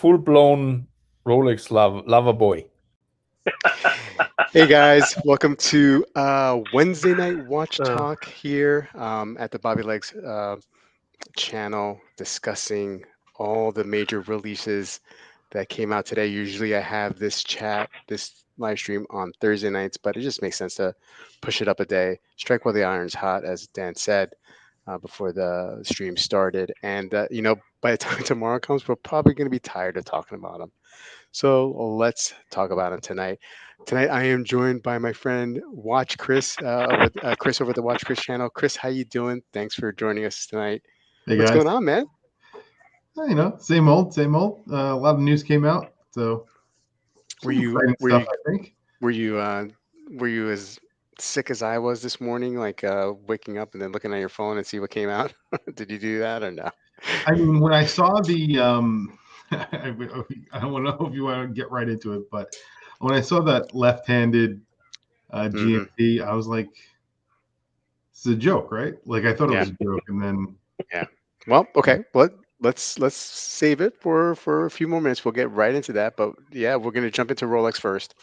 full-blown Rolex lover boy. Hey guys, welcome to Wednesday night watch talk here at the Bobby Legs channel, discussing all the major releases that came out today. Usually I have this live stream on Thursday nights, but it just makes sense to push it up a day, strike while the iron's hot, as Dan said before the stream started. And by the time tomorrow comes, we're probably going to be tired of talking about them. So let's talk about them tonight. Tonight I am joined by my friend WatchChris, Chris over at the WatchChris channel. Chris, how you doing? Thanks for joining us tonight. Hey What's guys. going on, man? Same old. A lot of news came out, so were you as sick as I was this morning, like waking up and then looking at your phone and see what came out? Did you do that or no? I mean, when I saw the I don't know if you want to get right into it, but when I saw that left-handed GMT, I was like, "It's a joke, right?" Like I thought it was a joke, and then Well, okay, let's save it for a few more minutes. We'll get right into that, but yeah, we're gonna jump into Rolex first.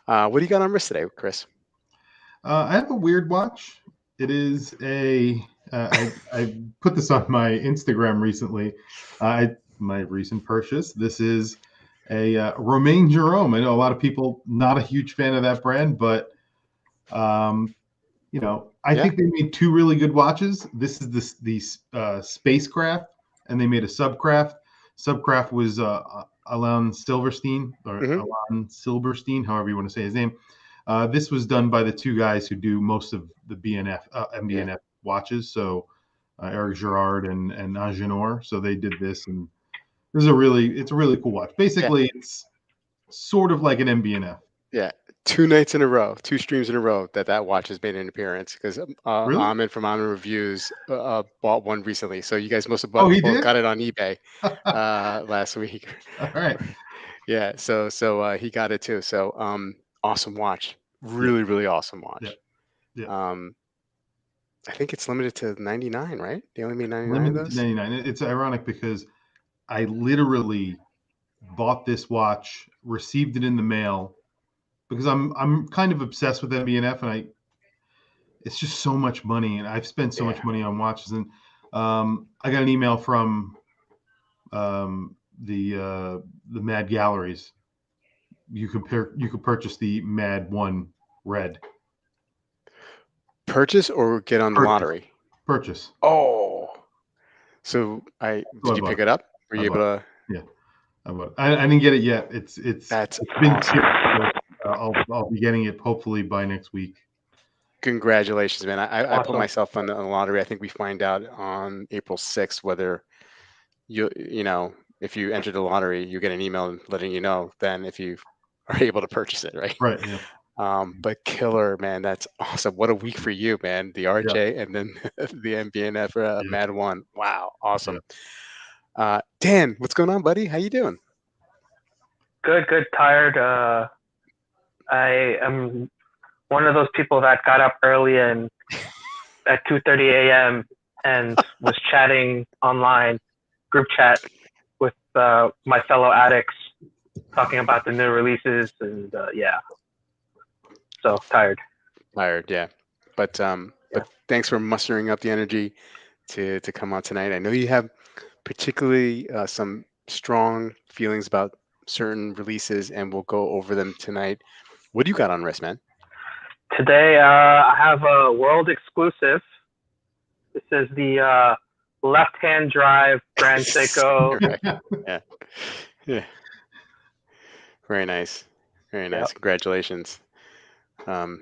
What do you got on wrist today, Chris? I have a weird watch. It is I put this on my Instagram recently. My recent purchase. This is a Romain Jerome. I know a lot of people not a huge fan of that brand, but I think they made two really good watches. This is the Spacecraft, and they made a Subcraft. Subcraft was Alain Silverstein, Alain Silberstein, however you want to say his name. This was done by the two guys who do most of the MBNF watches. So Eric Girard and Agenor. So they did this, and it's a really cool watch. Basically, it's sort of like an MBNF. Yeah, 2 nights in a row, 2 streams in a row that watch has made an appearance, because Really? Ahmed from Ahmed Reviews bought one recently. So you guys must have Oh, he both did? got it on eBay last week. All right. Yeah, so he got it too. So awesome watch, really awesome watch. Yeah. I think it's limited to 99, right? They only made 99 Limited of those. to 99. It's ironic because I literally bought this watch, received it in the mail, because I'm kind of obsessed with MBNF, and it's just so much money, and I've spent so much money on watches, and I got an email from the Mad Galleries. You could purchase the Mad 1 Red. Purchase or get on the lottery? Purchase. Oh, so did you pick it up? Were you able to? Yeah, I didn't get it yet. It's been awesome. I'll be getting it hopefully by next week. Congratulations, man! I put myself on the lottery. I think we find out on April 6th whether if you enter the lottery, you get an email letting you know then if you are able to purchase it, right? Right. Yeah. But killer, man, that's awesome. What a week for you, man. The RJ and then the MBNF Mad 1. Wow, awesome. Yeah. Dan, what's going on, buddy? How you doing? Good. Tired. I am one of those people that got up early and at 2:30 a.m. and was chatting online, group chat with my fellow addicts, talking about the new releases, and so tired, yeah. But thanks for mustering up the energy to come out tonight. I know you have particularly some strong feelings about certain releases, and we'll go over them tonight. What do you got on wrist, man? Today I have a world exclusive. This is the left-hand drive brand Seiko. Yeah. Very nice. Yep. Congratulations.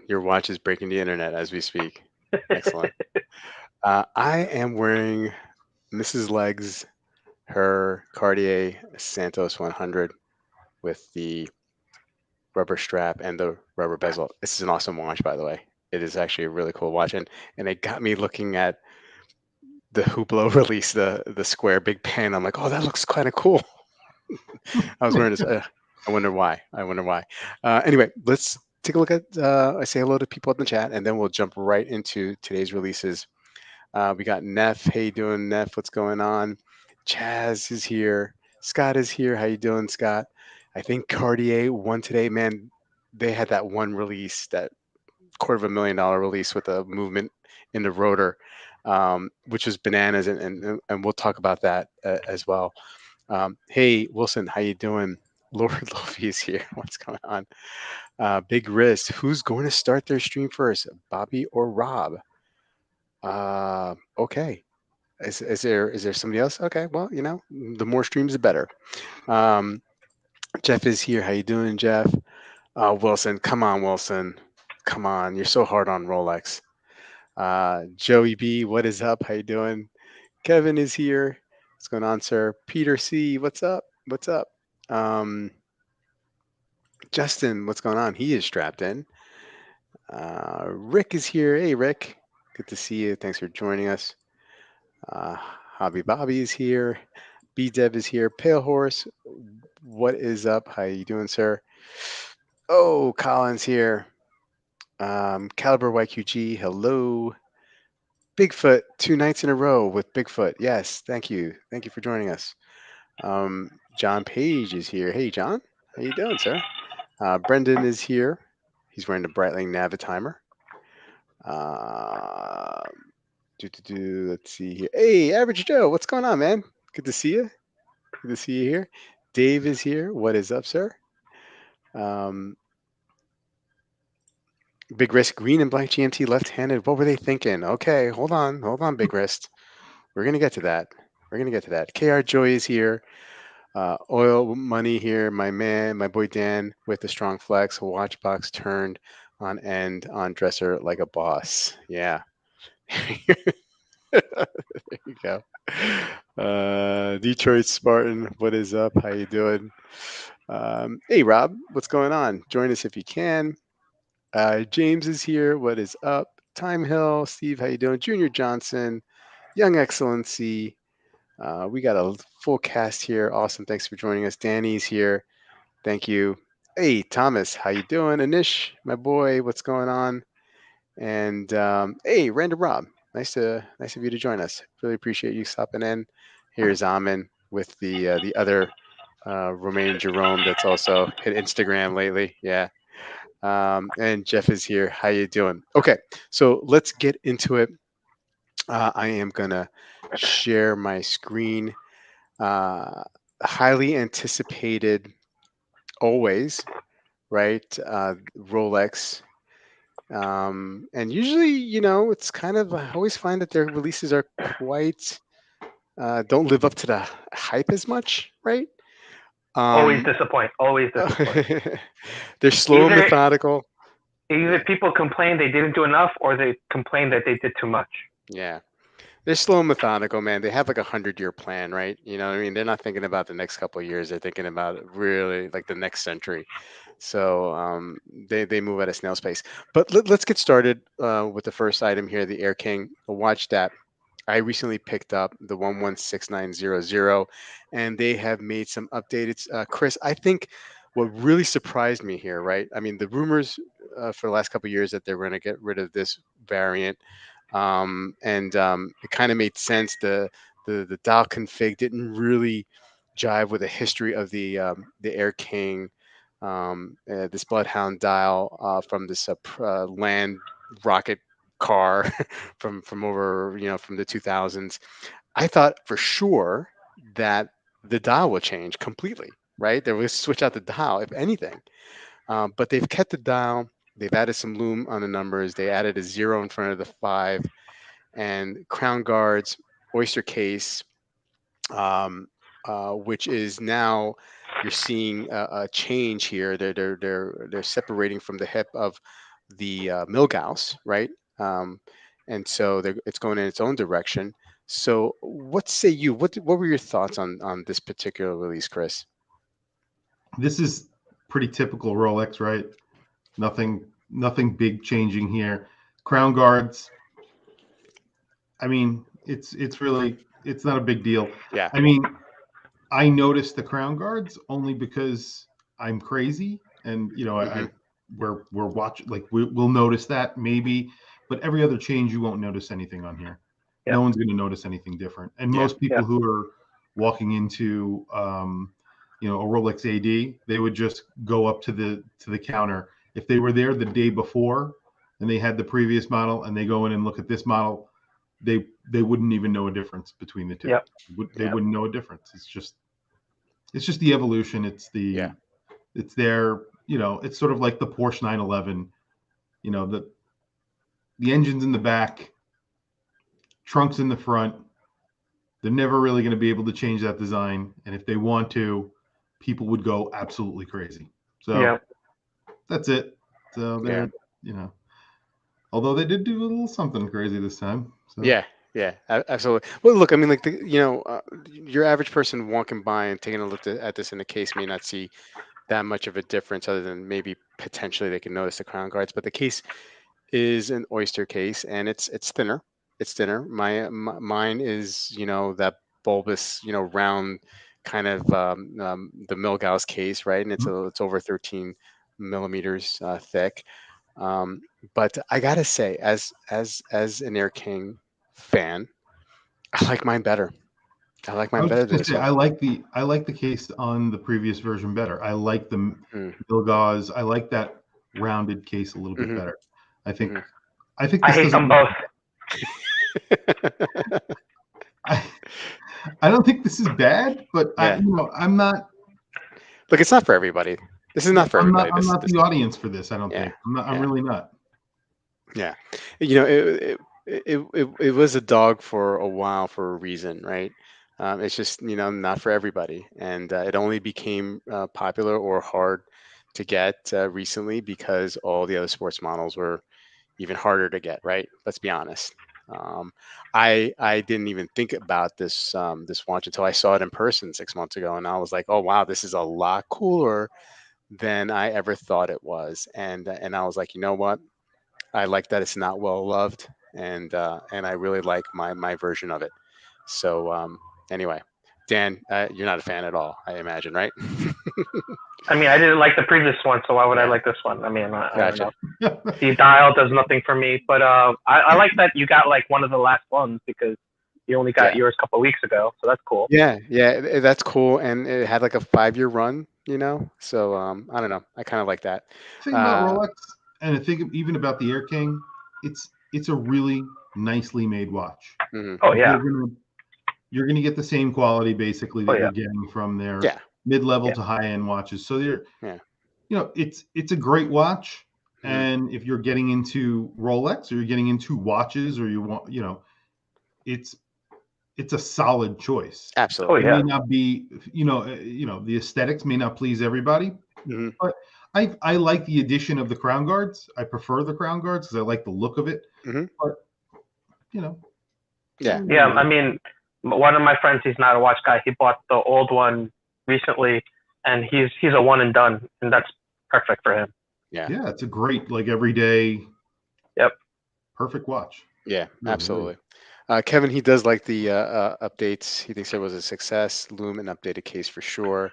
Your watch is breaking the internet as we speak. Excellent. I am wearing Mrs. Legs, her Cartier Santos 100 with the rubber strap and the rubber bezel. This is an awesome watch, by the way. It is actually a really cool watch, and it got me looking at the Hublot release, the square big pen. I'm like, oh, that looks kind of cool. I was wearing this. I wonder why. Anyway, let's take a look at. I say hello to people in the chat, and then we'll jump right into today's releases. We got Neff. Hey, you doing, Neff? What's going on? Chaz is here. Scott is here. How you doing, Scott? I think Cartier won today. Man, they had that one release, that $250,000 release with a movement in the rotor, which was bananas, and we'll talk about that as well. Hey, Wilson, how you doing? Lord Lofi is here. What's going on? Big Wrist. Who's going to start their stream first, Bobby or Rob? Okay. Is there somebody else? Okay, well, the more streams, the better. Jeff is here. How you doing, Jeff? Wilson, come on, Wilson. Come on. You're so hard on Rolex. Joey B, what is up? How you doing? Kevin is here. What's going on, sir? Peter C, what's up? What's up? Justin, what's going on? He is strapped in. Rick is here. Hey, Rick. Good to see you. Thanks for joining us. Hobby Bobby is here. B-Dev is here. Pale Horse, what is up? How you doing, sir? Oh, Colin's here. Caliber YQG, hello. Bigfoot, 2 nights in a row with Bigfoot. Yes, thank you. Thank you for joining us. John Page is here. Hey, John. How you doing, sir? Brendan is here. He's wearing the Breitling Navitimer. Let's see here. Hey, Average Joe, what's going on, man? Good to see you. Good to see you here. Dave is here. What is up, sir? Big Wrist, green and black GMT, left-handed. What were they thinking? Okay, hold on, Big Wrist. We're gonna get to that. KR Joy is here. Oil Money here. My man, my boy Dan with the strong flex. Watch box turned on end on dresser like a boss. Yeah. There you go. Detroit Spartan, what is up? How you doing? Hey, Rob, what's going on? Join us if you can. James is here. What is up? Time Hill, Steve, how you doing? Junior Johnson, Young Excellency. We got a full cast here. Awesome. Thanks for joining us. Danny's here. Thank you. Hey, Thomas, how you doing? Anish, my boy, what's going on? And hey, Random Rob, nice of you to join us. Really appreciate you stopping in. Here's Amin with the other Romain Jerome that's also hit Instagram lately. Yeah. And Jeff is here. How you doing? Okay, so let's get into it. I am gonna share my screen. Highly anticipated, always, right? Rolex. And usually, it's kind of, I always find that their releases are quite, don't live up to the hype as much, right? Always disappoint. They're slow and methodical. Either people complain they didn't do enough, or they complain that they did too much. Yeah. They're slow and methodical, man. They have like a 100-year plan, right? You know what I mean? They're not thinking about the next couple of years. They're thinking about really like the next century. So they move at a snail's pace. But let's get started with the first item here, the Air-King, a watch that I recently picked up, the 116900, and they have made some updates. Chris, I think what really surprised me here, right? I mean, the rumors for the last couple of years that they were going to get rid of this variant, and it kind of made sense. The dial config didn't really jive with the history of the Air-King, this Bloodhound dial from this land rocket car from over from the 2000s. I thought for sure that the dial would change completely, right? They would switch out the dial if anything, but they've kept the dial. They've added some lume on the numbers. They added a 0 in front of the 5, and crown guards, oyster case, which is now you're seeing a change here. They're separating from the hip of the Milgauss, right? And so it's going in its own direction. So what say you? What were your thoughts on this particular release, Chris? This is pretty typical Rolex, right? Nothing big changing here. Crown guards. I mean, it's not a big deal. Yeah. I mean, I noticed the crown guards only because I'm crazy, and we're watching, like we'll notice that maybe, but every other change you won't notice anything on here. Yep. No one's going to notice anything different. And most people who are walking into a Rolex AD, they would just go up to the counter. If they were there the day before and they had the previous model and they go in and look at this model, they wouldn't even know a difference between the two. Yep. They wouldn't know a difference. It's just the evolution. It's their, it's sort of like the Porsche 911, the engine's in the back, trunk's in the front. They're never really going to be able to change that design. And if they want to, people would go absolutely crazy. So that's it. So they're, although they did do a little something crazy this time. So. Yeah, absolutely. Well, look, I mean, like your average person walking by and taking a look at this in the case may not see that much of a difference, other than maybe potentially they can notice the crown guards. But the case is an oyster case, and it's thinner. It's thinner. Mine is that bulbous, round kind of the Milgauss case, right? And it's over 13 millimeters thick. But I gotta say, as an Air-King fan, I like mine better. I like mine better than this one. I like the case on the previous version better. I like the Milgauss. I like that rounded case a little bit better. I think I hate them both. I don't think this is bad, but I'm not. Look, it's not for everybody. This is not for everybody. I'm not the audience for this. I don't think. I'm really not. Yeah, it was a dog for a while for a reason, right? It's just not for everybody, and it only became popular or hard to get recently because all the other sports models were even harder to get, right? Let's be honest. I didn't even think about this watch until I saw it in person 6 months ago, and I was like, oh wow, this is a lot cooler than I ever thought it was. And I was like, you know what? I like that it's not well loved, and I really like my version of it. So anyway, Dan, you're not a fan at all, I imagine, right? I mean, I didn't like the previous one, so why would I like this one? I mean, I don't know. The dial does nothing for me, but I like that you got like one of the last ones because you only got yours a couple of weeks ago, so that's cool. Yeah, that's cool, and it had like a 5-year run, So I don't know, I kind of like that. The thing about Rolex, and I think even about the Air-King, it's a really nicely made watch. Mm-hmm. Oh yeah. You're gonna get the same quality basically that you're getting from their mid-level to high-end watches. So it's a great watch. Mm-hmm. And if you're getting into Rolex or you're getting into watches or you want, it's a solid choice. Absolutely. It may not be, the aesthetics may not please everybody, but I like the addition of the crown guards. I prefer the crown guards because I like the look of it. Mm-hmm. But Yeah. I mean, one of my friends, he's not a watch guy. He bought the old one recently, and he's a one and done, and that's perfect for him. Yeah. Yeah, it's a great everyday. Yep. Perfect watch. Yeah, absolutely. Kevin, he does like the updates. He thinks it was a success. Loom and updated case for sure.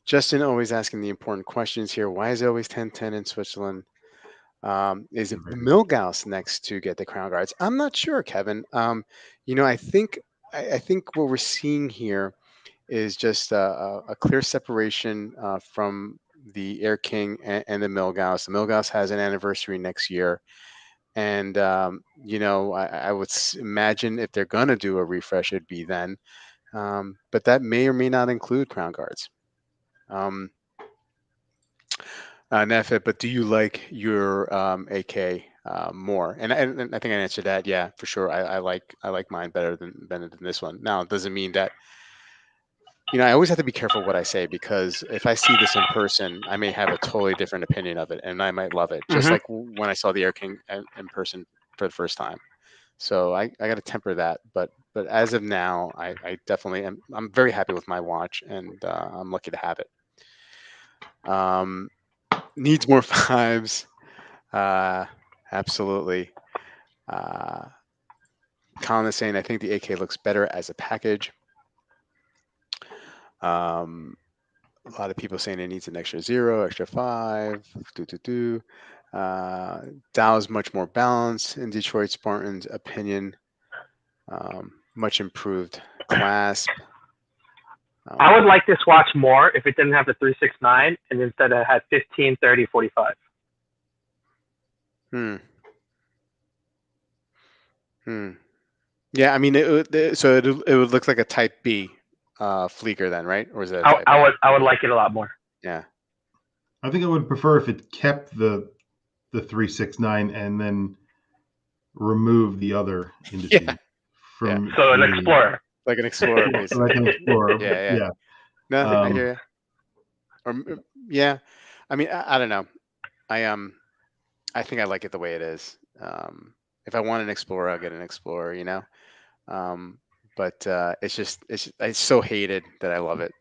Justin always asking the important questions here. Why is it always 1010 in Switzerland? Is it Milgauss next to get the crown guards? I'm not sure, Kevin. I think what we're seeing here is just a clear separation from the Air-King and the Milgauss. The Milgauss has an anniversary next year. And, I would imagine if they're going to do a refresh, it'd be then. But that may or may not include crown guards. Nefit, but do you like your AK more? And I think I answered that. Yeah, for sure. I like mine better than this one. Now, it doesn't mean that, I always have to be careful what I say, because if I see this in person, I may have a totally different opinion of it, and I might love it, just like when I saw the Air-King in person for the first time. So I got to temper that. But as of now, I definitely am. I'm very happy with my watch, and I'm lucky to have it. Needs more fives. Absolutely. Colin is saying, I think the AK looks better as a package. A lot of people saying it needs an extra 0, extra 5. Dow is much more balanced in Detroit Spartan's opinion. Much improved clasp. I would like this watch more if it didn't have the 369 and instead it had 15, 30, 45. Yeah, I mean, it would look like a Type B fleeker then, right? Or is it? I would like it a lot more. Yeah. I think I would prefer if it kept the 369 and then remove the other indices. Yeah. From So an Explorer. Like an Explorer, basically. Like an Explorer. Yeah. No, I hear you. Or yeah, I mean, I don't know. I think I like it the way it is. If I want an Explorer, I'll get an Explorer, you know. But it's so hated that I love it.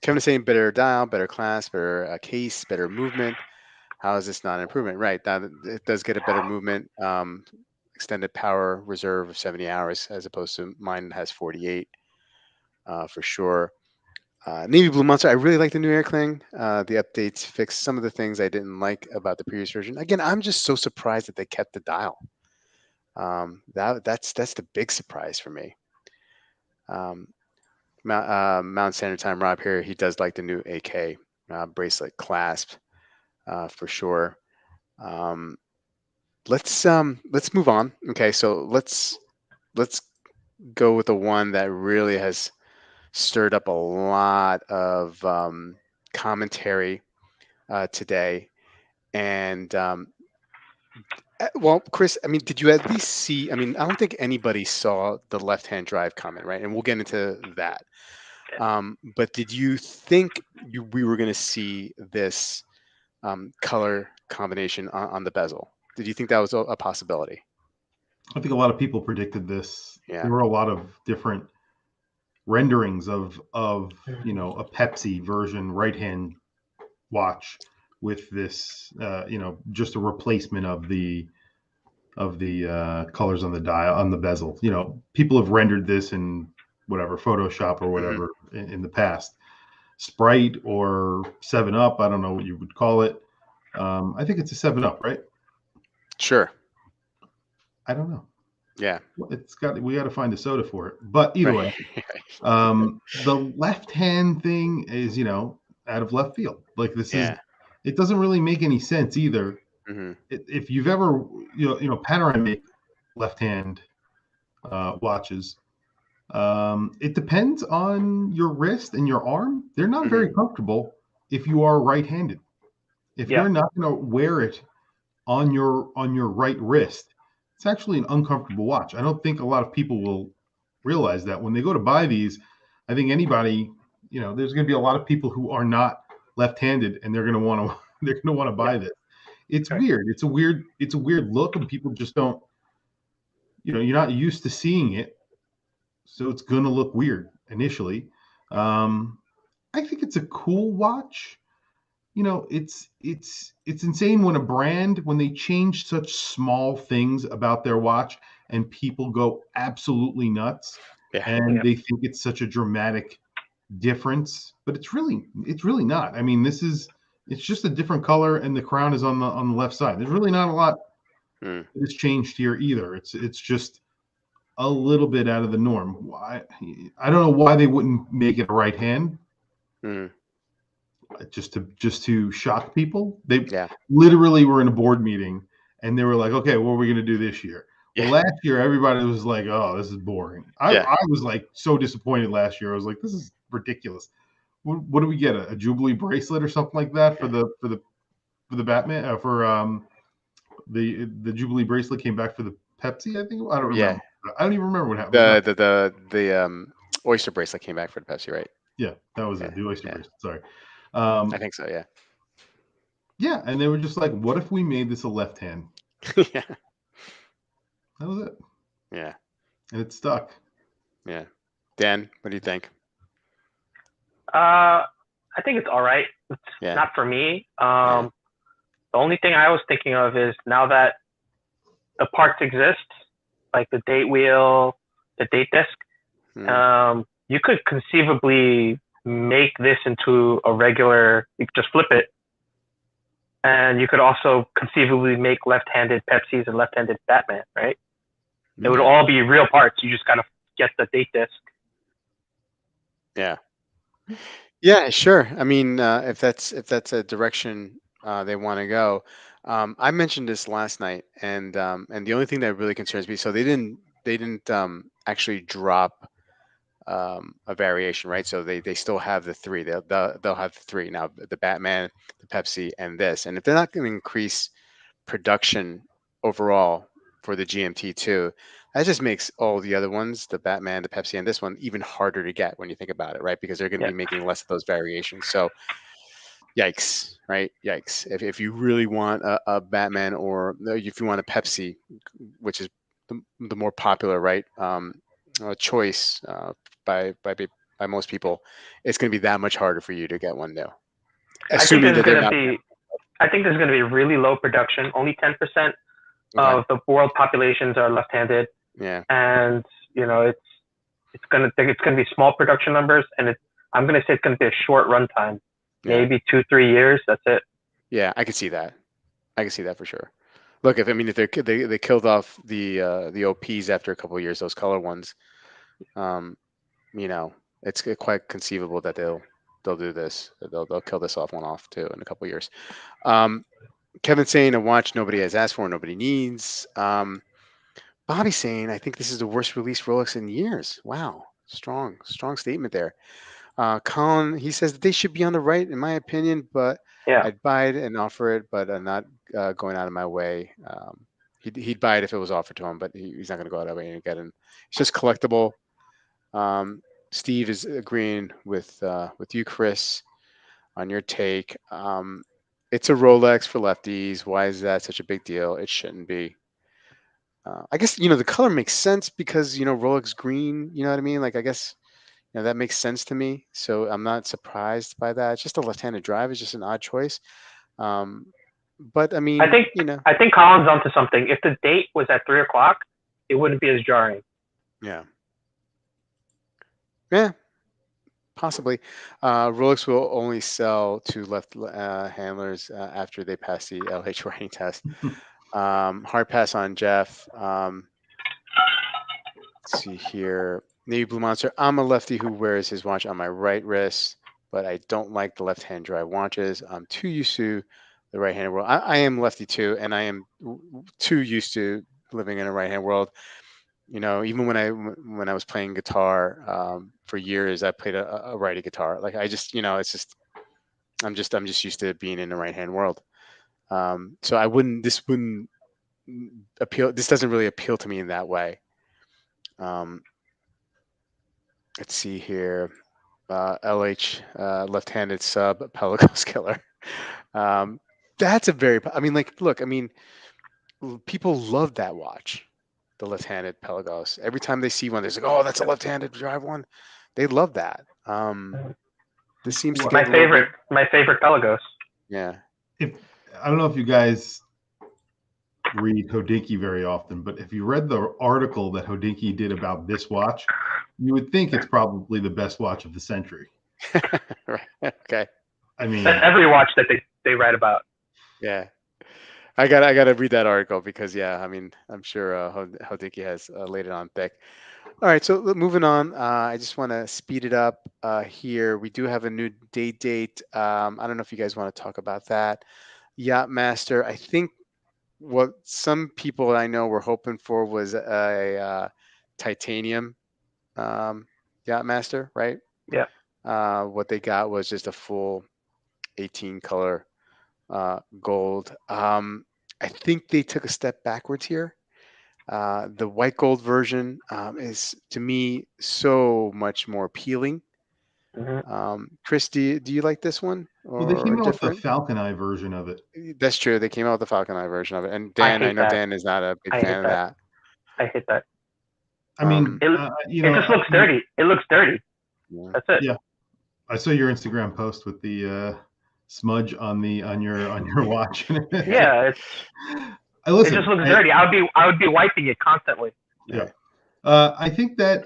Kevin is saying better dial, better class, better case, better movement. How is this not an improvement? Right, that it does get a better movement. Extended power reserve of 70 hours as opposed to mine has 48 for sure. Navy Blue Monster, I really like the new Air-King. The updates fixed some of the things I didn't like about the previous version. Again, I'm just so surprised that they kept the dial. That's the big surprise for me. Mountain Standard Time Rob here, he does like the new AK bracelet clasp for sure. Let's move on. Okay, so let's go with the one that really has stirred up a lot of commentary today. And well, Chris, I mean, did you at least see? I mean, I don't think anybody saw the left-hand drive comment, right? And we'll get into that. But did you think we were going to see this color combination on the bezel? Did you think that was a possibility? I think a lot of people predicted this. Yeah. There were a lot of different renderings of a Pepsi version right-hand watch with this just a replacement of the colors on the dial on the bezel. People have rendered this in whatever Photoshop or whatever in the past. Sprite or 7-Up, I don't know what you would call it. I think it's a 7-Up, right? Sure. I don't know. Yeah. We got to find a soda for it. But either way, the left-hand thing is, out of left field. Like it doesn't really make any sense either. If you've ever, panoramic left-hand watches, it depends on your wrist and your arm. They're not very comfortable if you are right-handed. If you're not going to wear it on your right wrist, it's actually an uncomfortable watch. I don't think a lot of people will realize that when they go to buy these. I think anybody, there's going to be a lot of people who are not left-handed, and they're going to want to buy this. It's weird. It's a weird look, and people just don't. You're not used to seeing it, so it's going to look weird initially. I think it's a cool watch. It's insane when they change such small things about their watch and people go absolutely nuts and they think it's such a dramatic difference, but it's really not. I mean, it's just a different color and the crown is on the left side. There's really not a lot that has changed here either. It's just a little bit out of the norm. Why? I don't know why they wouldn't make it a right hand. Just to shock people. They literally were in a board meeting and they were like, okay, what are we going to do this year? Well, last year, everybody was like, oh, this is boring. I was like so disappointed last year. I was like, this is ridiculous. What do we get? A Jubilee bracelet or something like that for the Batman the Jubilee bracelet came back for the Pepsi, I think. I don't remember. Yeah. I don't even remember what happened. The oyster bracelet came back for the Pepsi, right? Yeah, that was it. The oyster bracelet. Sorry. I think so, yeah. Yeah, and they were just like, what if we made this a left hand? Yeah. That was it. Yeah. And it stuck. Yeah. Dan, what do you think? I think it's all right. It's not for me. The only thing I was thinking of is now that the parts exist, like the date wheel, the date disc, you could conceivably make this into a regular, you could just flip it. And you could also conceivably make left-handed Pepsis and left-handed Batman, right? It would all be real parts. You just got to get the date disc Yeah. Yeah, sure. I mean, if that's a direction they want to go, I mentioned this last night, and the only thing that really concerns me, so they didn't actually drop a variation, right? So they still have the three. They'll have the three now: the Batman, the Pepsi, and this. And if they're not going to increase production overall for the GMT2, that just makes all the other ones, the Batman, the Pepsi, and this one, even harder to get when you think about it, right? Because they're going to Yeah. be making less of those variations. So, yikes, right? Yikes. If you really want a Batman, or if you want a Pepsi, which is the more popular, right, choice by most people, it's going to be that much harder for you to get one new. Assuming that they're not. I think there's going to be really low production. Only 10% of the world populations are left-handed. Yeah. And it's going to be small production numbers, and I'm going to say it's going to be a short runtime, maybe 2-3 years. That's it. Yeah, I could see that. I can see that for sure. Look, if they killed off the OPs after a couple of years, those color ones, it's quite conceivable that they'll do this. They'll kill this one off too in a couple of years. Kevin saying a watch nobody has asked for, nobody needs. Bobby saying, I think this is the worst released Rolex in years. Wow, strong statement there. Colin, he says that they should be on the right, in my opinion, but I'd buy it and offer it, but I'm not going out of my way. He'd buy it if it was offered to him, but he's not going to go out of his way and get it. It's just collectible. Steve is agreeing with you, Chris, on your take. It's a Rolex for lefties. Why is that such a big deal? It shouldn't be. I guess the color makes sense because Rolex green. You know what I mean? Like I guess that makes sense to me. So I'm not surprised by that. It's just a left-handed drive is just an odd choice. But I mean, I think Colin's onto something. If the date was at 3 o'clock, it wouldn't be as jarring. Yeah. Yeah. Possibly. Rolex will only sell to left handlers after they pass the LH writing test. Hard pass on Jeff. Let's see here. Navy Blue Monster. I'm a lefty who wears his watch on my right wrist, but I don't like the left-hand drive watches. I'm too used to the right-handed world. I am lefty too, and I am too used to living in a right-hand world. Even when I was playing guitar for years, I played a righty guitar. Like I just, it's just, I'm just used to being in the right-hand world. So this wouldn't appeal. This doesn't really appeal to me in that way. Let's see here. LH left-handed sub Pelagos killer. That's a very. People love that watch, the left-handed Pelagos. Every time they see one, they're like, "Oh, that's a left-handed drive one." They love that. This seems to get my favorite Pelagos. Yeah. I don't know if you guys read Hodinkee very often, but if you read the article that Hodinkee did about this watch, you would think it's probably the best watch of the century. Right. Okay. I mean, that's every watch that they write about. Yeah. I gotta read that article because I'm sure Hodinkee has laid it on thick. All right, so moving on. I just want to speed it up here. We do have a new date. I don't know if you guys want to talk about that. Yachtmaster. I think what some people I know were hoping for was a titanium Yachtmaster, right? Yeah. What they got was just a full 18 color gold. I think they took a step backwards here. The white gold version is to me so much more appealing. Mm-hmm. Chris, do you like this one? Well, they came out with the Falcon Eye version of it. That's true. They came out with the Falcon Eye version of it, and Dan, I know Dan is not a big fan of that. I hate that. I mean, it just looks dirty. It looks dirty. Yeah. That's it. Yeah, I saw your Instagram post with the smudge on your watch. Yeah, it just looks dirty. I would be wiping it constantly. Yeah. I think that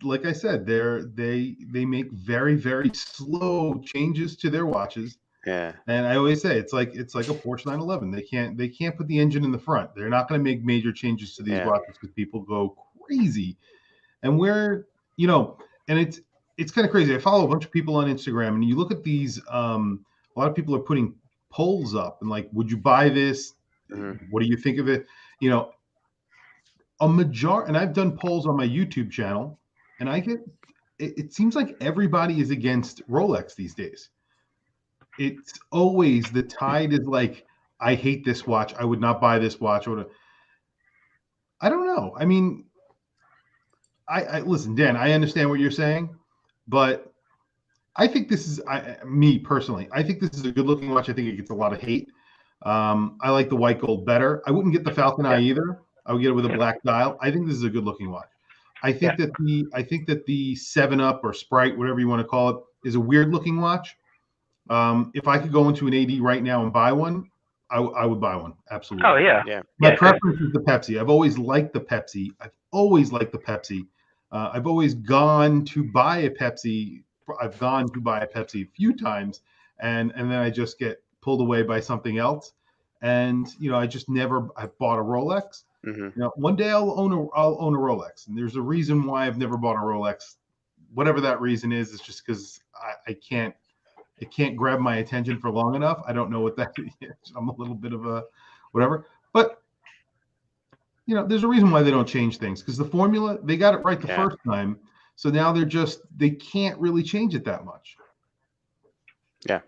like I said, they make very, very slow changes to their watches. Yeah. And I always say it's like a Porsche 911. They can't put the engine in the front. They're not going to make major changes to these watches because people go crazy. And and it's kind of crazy. I follow a bunch of people on Instagram, and you look at these. A lot of people are putting polls up and like, would you buy this? What do you think of it? You know, and I've done polls on my YouTube channel, and it seems like everybody is against Rolex these days. It's always the tide is like, I hate this watch. I would not buy this watch. I don't know. I mean, I listen, Dan, I understand what you're saying, but I think this is me personally. I think this is a good looking watch. I think it gets a lot of hate. I like the white gold better. I wouldn't get the Falcon Eye either. I would get it with a black dial. I think this is a good looking watch. I think that the 7-Up or Sprite, whatever you want to call it, is a weird looking watch. If I could go into an AD right now and buy one, I would buy one. Absolutely. Oh yeah. My preference is the Pepsi. I've always liked the Pepsi. I've always gone to buy a Pepsi. I've gone to buy a Pepsi a few times, and then I just get pulled away by something else. And I just never. I've bought a Rolex. One day I'll own a Rolex, and there's a reason why I've never bought a Rolex. Whatever that reason is just because it can't grab my attention for long enough. I don't know what that is. I'm a little bit of a whatever, but there's a reason why they don't change things, because the formula, they got it right the first time. So now they can't really change it that much. Yeah,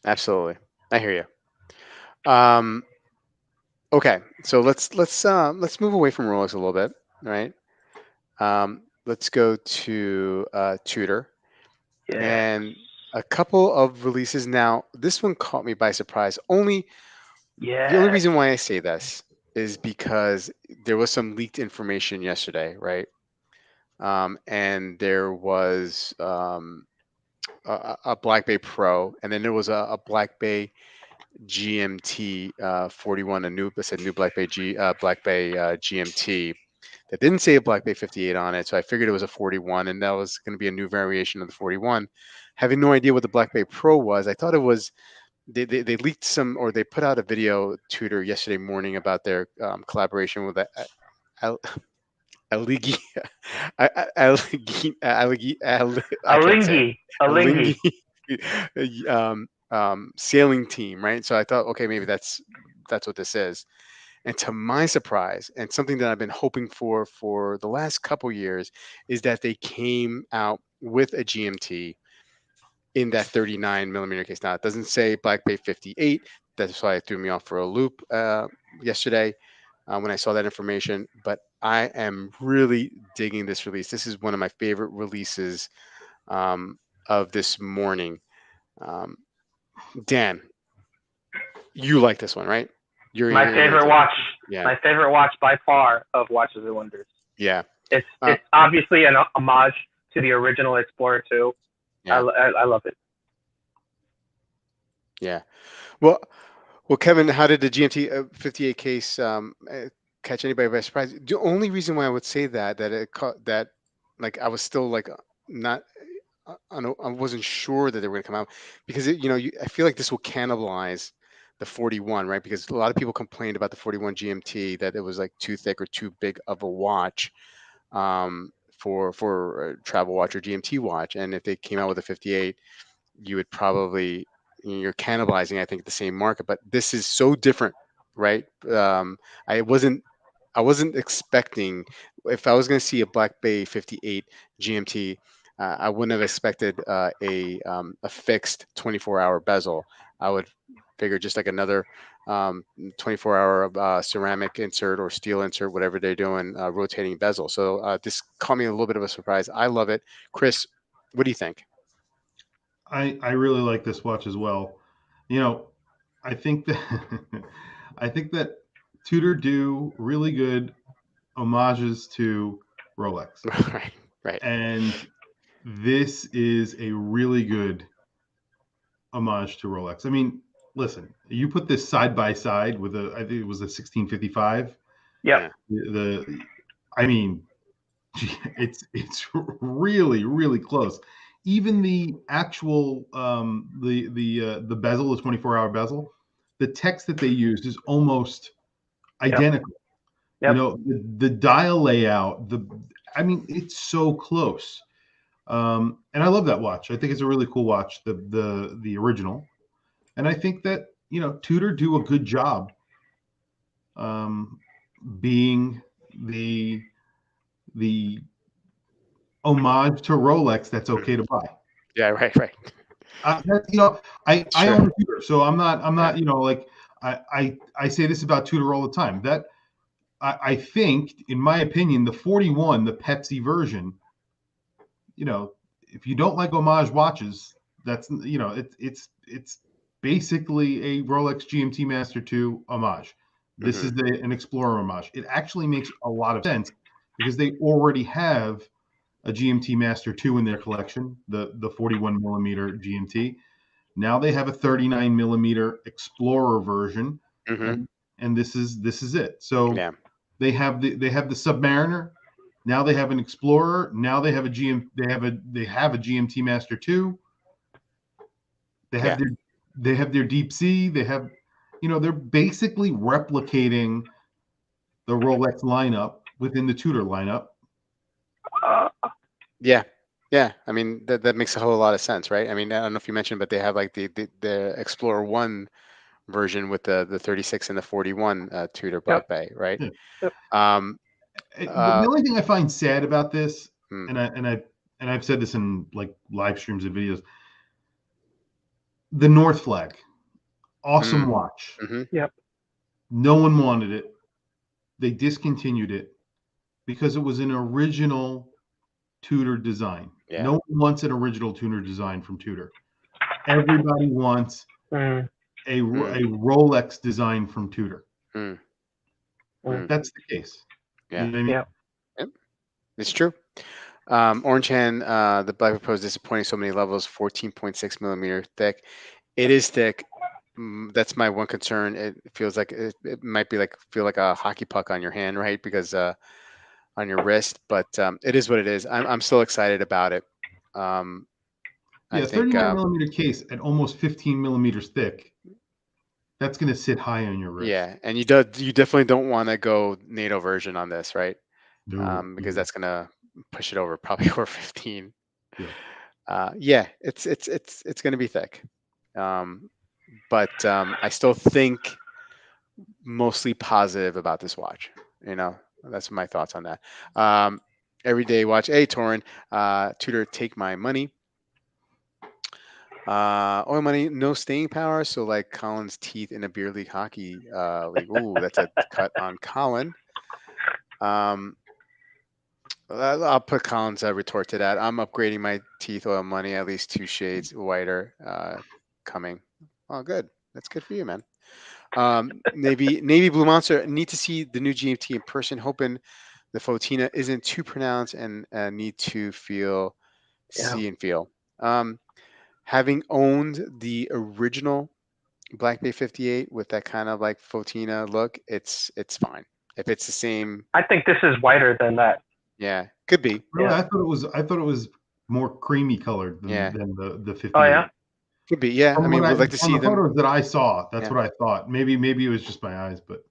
absolutely. I hear you. Okay, so let's move away from Rolex a little bit, right? Let's go to Tudor, and a couple of releases. Now, this one caught me by surprise. The only reason why I say this is because there was some leaked information yesterday, right? And there was a Black Bay Pro, and then there was a Black Bay GMT 41, a new Black Bay GMT that didn't say a Black Bay 58 on it, so I figured it was a 41, and that was going to be a new variation of the 41. Having no idea what the Black Bay Pro was, I thought it was they leaked some, or they put out a video, Tudor, yesterday morning about their collaboration with Alinghi sailing team, right? So I thought, okay, maybe that's what this is. And to my surprise, and something that I've been hoping for the last couple years, is that they came out with a GMT in that 39 millimeter case. Now, it doesn't say Black Bay 58. That's why it threw me off for a loop yesterday when I saw that information. But I am really digging this release. This is one of my favorite releases of this morning. Dan, you like this one, right? My favorite watch. Yeah. My favorite watch by far of Watches and Wonders. Yeah. It's obviously an homage to the original Explorer 2. Yeah. I love it. Yeah. Well, Kevin, how did the GMT 58 case catch anybody by surprise? The only reason why I would say that I was still like not. I wasn't sure that they were going to come out, because I feel like this will cannibalize the 41, right? Because a lot of people complained about the 41 GMT that it was like too thick or too big of a watch for a travel watch or GMT watch. And if they came out with a 58, you would probably, you're cannibalizing, I think, the same market. But this is so different, right? I wasn't expecting, if I was going to see a Black Bay 58 GMT, I wouldn't have expected a fixed 24-hour bezel. I would figure just like another 24-hour ceramic insert or steel insert, whatever they're doing, rotating bezel. So this caught me a little bit of a surprise. I love it. Chris, what do you think? I really like this watch as well. I think that Tudor do really good homages to Rolex. Right. And this is a really good homage to Rolex. I mean, listen, you put this side by side with I think it was a 1655. Yeah. I mean, it's really, really close. Even the actual the bezel, the 24-hour bezel, the text that they used is almost identical. Yep. The dial layout, I mean, it's so close. And I love that watch. I think it's a really cool watch, the original. And I think that, Tudor do a good job being the homage to Rolex that's okay to buy. Yeah, right. I Sure. own a Tudor, so I'm not Yeah. like I say this about Tudor all the time. That I think, in my opinion, the 41, the Pepsi version, if you don't like homage watches, that's it's basically a Rolex GMT Master 2 homage. This is an Explorer homage. It actually makes a lot of sense because they already have a GMT Master 2 in their collection, the 41 millimeter GMT. Now they have a 39 millimeter Explorer version, and this is it. So Yeah. they have the Submariner. Now they have an Explorer. Now they have a GMT Master 2. They have their Deep Sea. They have, they're basically replicating the Rolex lineup within the Tudor lineup. Yeah. I mean, that makes a whole lot of sense, right? I mean, I don't know if you mentioned, but they have like the Explorer 1 version with the 36 and the 41 Tudor Black Bay, right? Yeah. Yep. The only thing I find sad about this, Hmm. and I've said this in like live streams and videos, the North Flag, awesome watch. Yep. No one wanted it. They discontinued it because it was an original Tudor design. Yeah. No one wants an original Tudor design from Tudor. Everybody wants a Rolex design from Tudor. That's the case. Yeah. You know what I mean? Yep. It's true. Orange Hand, the Black Pro is disappointing so many levels, 14.6 millimeter thick. It is thick. That's my one concern. It feels like it might be feel like a hockey puck on your hand, right? Because on your wrist, but it is what it is. I'm still excited about it. I think 39 millimeter case at almost 15 millimeters thick. That's going to sit high on your wrist. Yeah, and you definitely don't want to go NATO version on this, right? No, because that's going to push it over probably over 15. Yeah. It's going to be thick. But I still think mostly positive about this watch. That's my thoughts on that. Everyday watch. Hey, Torin, Tudor, take my money. Oil money, no staying power. So like Colin's teeth in a beer league hockey league. Ooh, that's a cut on Colin. I'll put Colin's retort to that. I'm upgrading my teeth, oil money, at least 2 shades whiter coming. Oh, good. That's good for you, man. Navy Blue Monster, need to see the new GMT in person. Hoping the Fotina isn't too pronounced and need to see and feel. Having owned the original Black Bay 58 with that kind of like Fotina look, it's fine. If it's the same, I think this is whiter than that. Yeah, could be. Really, Yeah. I thought it was more creamy colored than the 58. Oh yeah. Could be. Yeah, I mean, we'd like to see the them. photos that I saw. That's what I thought. Maybe it was just my eyes, but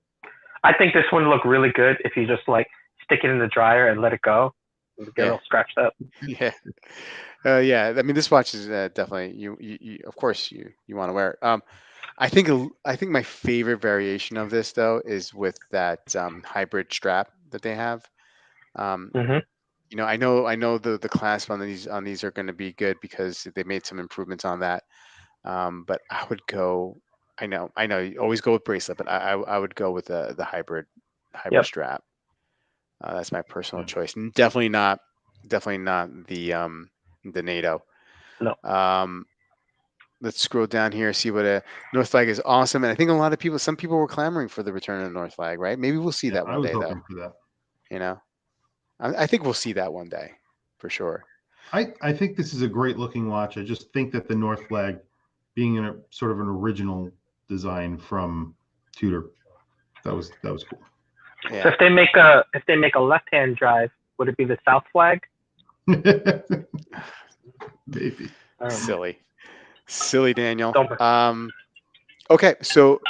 I think this one looked really good if you just like stick it in the dryer and let it go. It'll get all scratched up. Yeah. Yeah. I mean, this watch is definitely you of course you want to wear it. I think my favorite variation of this though is with that hybrid strap that they have. I know the clasp on these are going to be good because they made some improvements on that. But I would go. I know you always go with bracelet, but I would go with the hybrid strap. That's my personal choice. And definitely not the NATO. No. Let's scroll down here, see what a North Flag is awesome. And I think some people were clamoring for the return of the North Flag, right? Maybe we'll see that one day, though. I was hoping for that. I think we'll see that one day for sure. I think this is a great looking watch. I just think that the North Flag being in a sort of an original design from Tudor, that was cool. Yeah. So if they make a left-hand drive, would it be the South Flag? Maybe. Silly Daniel. Okay, so